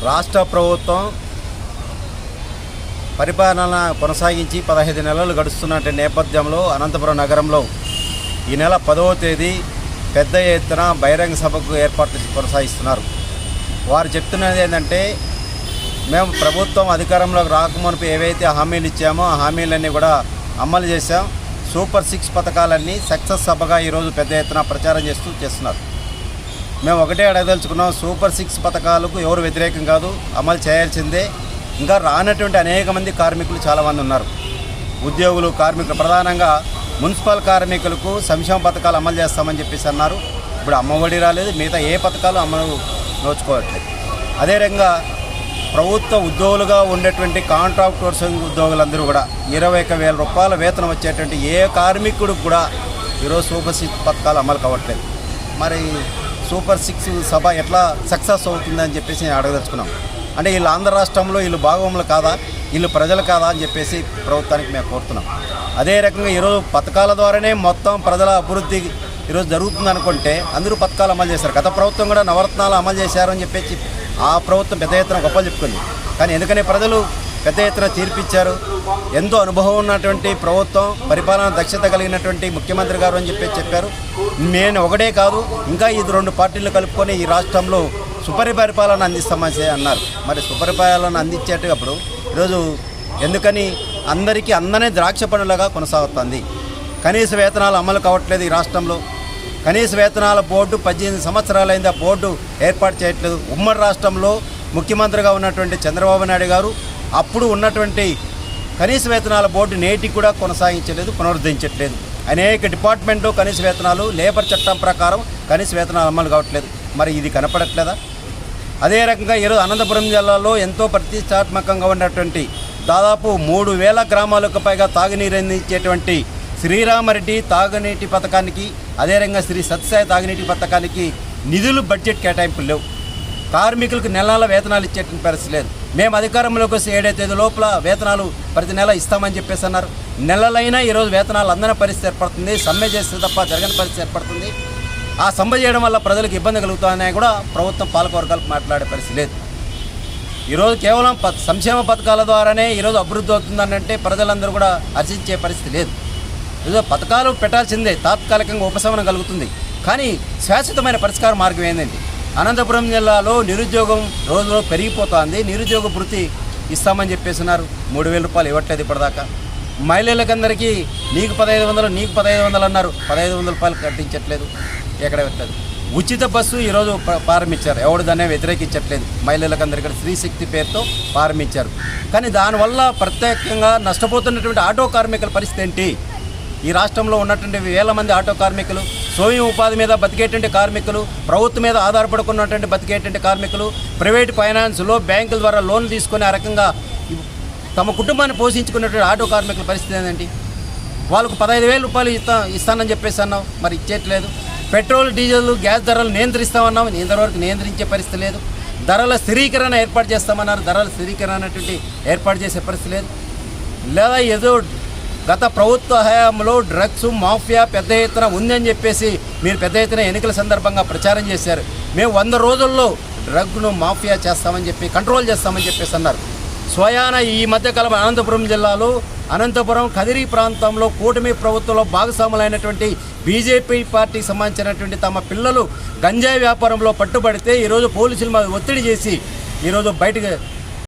రాష్ట్ర ప్రభుత్వం పరిపాలన కొనసాగించి 15 నెలలు గడుస్తున్న నేపథ్యంలో అనంతపురం నగరంలో ఈ నెల 10వ తేదీ పెద్ద ఎత్తున బహిరంగ సభకు ఏర్పాట్లు కొనసాగిస్తున్నారు. వారు చెప్తున్నది ఏంటంటే, మేము ప్రభుత్వం అధికారంలోకి రాకమునుపు ఏవైతే హామీలు ఇచ్చామో ఆ హామీలన్నీ కూడా అమలు చేశాం. సూపర్ 6 పథకాలన్నీ సక్సెస్ సభగా ఈరోజు పెద్ద ఎత్తున ప్రచారం చేస్తున్నారు. మేము ఒకటే అడగదలుచుకున్నాం, సూపర్ 6 పథకాలకు ఎవరు వ్యతిరేకం కాదు, అమలు చేయాల్సిందే. ఇంకా రానటువంటి అనేక మంది కార్మికులు చాలామంది ఉన్నారు. ఉద్యోగులు, కార్మికులు, ప్రధానంగా మున్సిపల్ కార్మికులకు సంక్షేమ పథకాలు అమలు చేస్తామని చెప్పేసి అన్నారు. ఇప్పుడు అమ్మఒడి రాలేదు, మిగతా ఏ పథకాలు అమలు నోచుకోవట్లేదు. అదే రకంగా ప్రభుత్వ ఉద్యోగులుగా ఉండేటువంటి కాంట్రాక్ట్ సోర్సింగ్ ఉద్యోగులందరూ కూడా 21,000 రూపాయల వేతనం వచ్చేటువంటి ఏ కార్మికుడు కూడా ఈరోజు సూపర్ 6 పథకాలు అమలు కావట్లేదు. మరి సూపర్ 6 సభ ఎట్లా సక్సెస్ అవుతుందని చెప్పేసి నేను అడగదలుచుకున్నాం. అంటే వీళ్ళు ఆంధ్ర రాష్ట్రంలో వీళ్ళు భాగంలో కాదా, వీళ్ళు ప్రజలు కాదా అని చెప్పేసి ప్రభుత్వానికి మేము కోరుతున్నాం. అదే రకంగా ఈరోజు పథకాల ద్వారానే మొత్తం ప్రజల అభివృద్ధి ఈరోజు జరుగుతుంది అనుకుంటే అందరూ పథకాలు అమలు చేశారు. గత ప్రభుత్వం కూడా నవరత్నాలు అమలు చేశారు అని చెప్పేసి ఆ ప్రభుత్వం పెద్ద ఎత్తున గొప్పలు చెప్పుకుంది. కానీ ఎందుకని ప్రజలు పెద్ద ఎత్తున తీర్పిచ్చారు. ఎంతో అనుభవం ఉన్నటువంటి ప్రభుత్వం, పరిపాలన దక్షత కలిగినటువంటి ముఖ్యమంత్రి గారు అని చెప్పారు. నేను ఒకటే కాదు, ఇంకా ఇది 2 పార్టీలు కలుపుకొని ఈ రాష్ట్రంలో సుపరిపాలన అందిస్తామని అన్నారు. మరి సుపరిపాలన అందించేటప్పుడు ఈరోజు ఎందుకని అందరికీ అందనే ద్రాక్ష పనులుగా కొనసాగుతుంది. కనీస వేతనాలు అమలు కావట్లేదు. ఈ రాష్ట్రంలో కనీస వేతనాల బోర్డు 18 సంవత్సరాలైంది, ఆ బోర్డు ఏర్పాటు చేయట్లేదు. ఉమ్మడి రాష్ట్రంలో ముఖ్యమంత్రిగా ఉన్నటువంటి చంద్రబాబు నాయుడు గారు అప్పుడు ఉన్నటువంటి కనీస వేతనాల బోర్డు నేటికి కూడా కొనసాగించలేదు, పునరుద్ధరించట్లేదు. అనేక డిపార్ట్మెంటు కనీస వేతనాలు, లేబర్ చట్టం ప్రకారం కనీస వేతనాలు అమలు కావట్లేదు. మరి ఇది కనపడట్లేదా? అదే రకంగా ఈరోజు అనంతపురం జిల్లాలో ఎంతో ప్రతిష్టాత్మకంగా ఉన్నటువంటి దాదాపు 3,000 గ్రామాలకు పైగా తాగునీరు అందించేటువంటి శ్రీరామరెడ్డి తాగునీటి పథకానికి, అదే రకంగా శ్రీ సత్యసాయి తాగునీటి పథకానికి నిధులు బడ్జెట్ కేటాయింపులు లేవు. కార్మికులకు నెలల వేతనాలు ఇచ్చేటువంటి పరిస్థితి లేదు. మేము అధికారంలోకి వస్తే 7వ తేదీ లోపల వేతనాలు ప్రతి నెల ఇస్తామని చెప్పేసి అన్నారు. నెలలైనా ఈరోజు వేతనాలు అందని పరిస్థితి ఏర్పడుతుంది. సమ్మె చేస్తే తప్ప జరగని పరిస్థితి ఏర్పడుతుంది. ఆ సమ్మె చేయడం వల్ల ప్రజలకు ఇబ్బంది కలుగుతుందని కూడా ప్రభుత్వం పాలకవర్గాలకు మాట్లాడే పరిస్థితి లేదు. ఈరోజు కేవలం సంక్షేమ పథకాల ద్వారానే ఈరోజు అభివృద్ధి అవుతుందనంటే ప్రజలందరూ కూడా హర్షించే పరిస్థితి లేదు. ఏదో పథకాలు పెట్టాల్సిందే, తాత్కాలికంగా ఉపశమనం కలుగుతుంది. కానీ శాశ్వతమైన పరిష్కార మార్గం ఏంటండి? అనంతపురం జిల్లాలో నిరుద్యోగం రోజులో పెరిగిపోతుంది. నిరుద్యోగ భృతి ఇస్తామని చెప్పేస్తున్నారు. 3,000 రూపాయలు ఇవ్వట్లేదు ఇప్పటిదాకా. మహిళలకందరికీ నీకు 1,500 నీకు 1,500 అన్నారు. 1,500 రూపాయలు కట్టించట్లేదు, ఎక్కడ పెట్టలేదు. ఉచిత బస్సు ఈరోజు ప్రారంభించారు. ఎవడు దాన్ని వ్యతిరేకించట్లేదు. మహిళలకందరికీ స్త్రీశక్తి పేరుతో ప్రారంభించారు. కానీ దానివల్ల ప్రత్యేకంగా నష్టపోతున్నటువంటి ఆటో కార్మికుల పరిస్థితి ఏంటి? ఈ రాష్ట్రంలో ఉన్నటువంటి వేల మంది ఆటో కార్మికులు, స్వయం ఉపాధి మీద బతికేటువంటి కార్మికులు, ప్రభుత్వం మీద ఆధారపడుకున్నటువంటి బతికేటువంటి కార్మికులు, ప్రైవేట్ ఫైనాన్స్లో బ్యాంకుల ద్వారా లోన్లు తీసుకొని ఆ రకంగా తమ కుటుంబాన్ని పోషించుకున్నటువంటి ఆటో కార్మికుల పరిస్థితి ఏంటండి? వాళ్ళకు 15,000 రూపాయలు ఇస్తానని చెప్పేసి అన్నావు, మరి ఇచ్చేయట్లేదు. పెట్రోల్, డీజిల్, గ్యాస్ ధరలు నియంత్రిస్తామన్నాము, ఇంతవరకు నియంత్రించే పరిస్థితి లేదు. ధరల స్థిరీకరణ ఏర్పాటు చేస్తామన్నారు, ధరల స్థిరీకరణ అనేటువంటి ఏర్పాటు చేసే పరిస్థితి లేదు. లేదా ఏదో గత ప్రభుత్వ హయాంలో డ్రగ్స్ మాఫియా పెద్ద ఎత్తున ఉందని చెప్పేసి మీరు పెద్ద ఎత్తున ఎన్నికల సందర్భంగా ప్రచారం చేశారు. మేము 100 రోజుల్లో డ్రగ్ను మాఫియా చేస్తామని చెప్పి, కంట్రోల్ చేస్తామని చెప్పేసి అన్నారు. స్వయాన ఈ మధ్యకాలం అనంతపురం జిల్లాలో అనంతపురం కదిరి ప్రాంతంలో కూటమి ప్రభుత్వంలో భాగస్వాములైనటువంటి బీజేపీ పార్టీకి సంబంధించినటువంటి తమ పిల్లలు గంజాయి వ్యాపారంలో పట్టుబడితే ఈరోజు పోలీసులు ఒత్తిడి చేసి ఈరోజు బయటకు